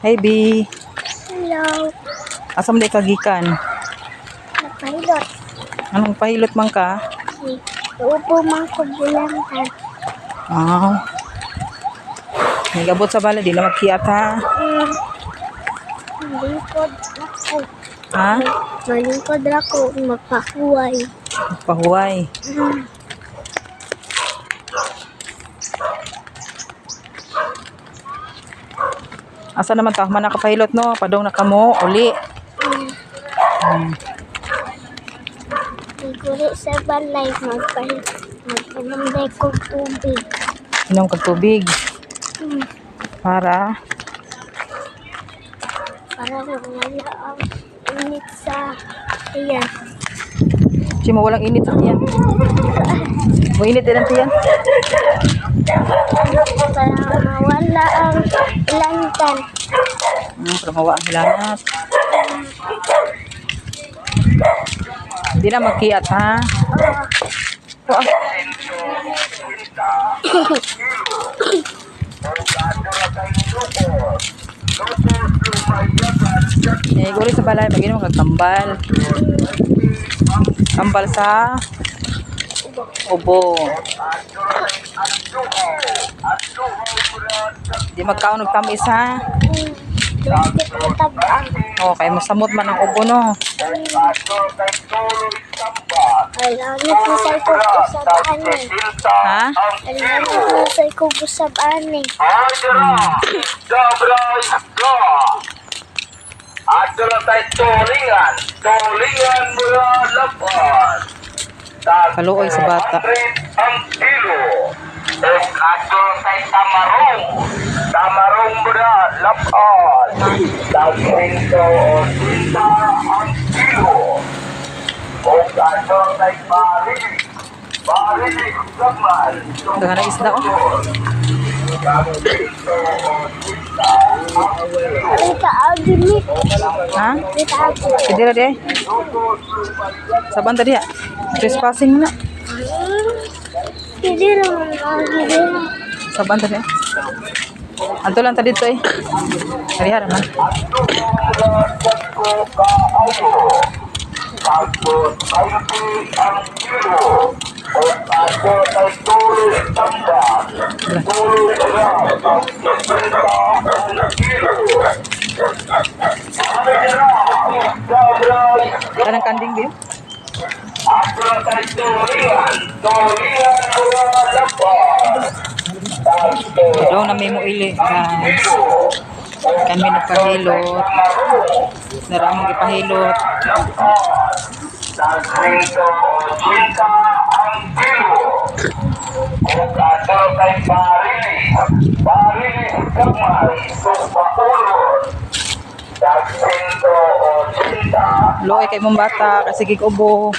Hi, B. Hello. Asam di kagikan? Napahilot. Anong pahilot man ka? Upo man ko bulangan. Ah. Nagabot sa bala, di na magkiat ha. Malingkod ako. Ha? Malingkod ako. Magpahuway. Pahuway. Asa naman ta? Man nakapahilot no? Padong na kamo, uli. Siguro sa balay. Magpanamday ko tubig. Inom kag tubig. Para Para wala ang init sa ayan. si mo walang init sa tiyan. Mo init din ang tiyan. Para mawala ang lantan. Para mawa ang hilanat. Di na magkiat ha. Oh, guri sa balay, mag-inom kag kambal. Kambal sa ubo. Di magkaon og tamis ha. Plastic na tabang. Oh, kay masamot man ang ubo no. Alamit na sa ikubusabaan eh. Ha? Alamit na sa ikubusabaan eh. Adalah tulingan mula lapan. Kaluoy sa bata. Ang kilo. Adalah tamarong mula lapan. Daging doon kita ang kilo. Adalah bari laman. Daghan na isda oh. Ay, taagi ni. Ha? Ay, taagi. Pwede ra di. Saban tadi ya. Trespassing na. Hindi naman lagi din. Saban tadi. Anto lang tadi to eh. Hariha man. Kanang kanding din. Daw na may muili guys. Kami nagpahilot. Naramong ipahilot. Loy kay mong bata kasi gigubo.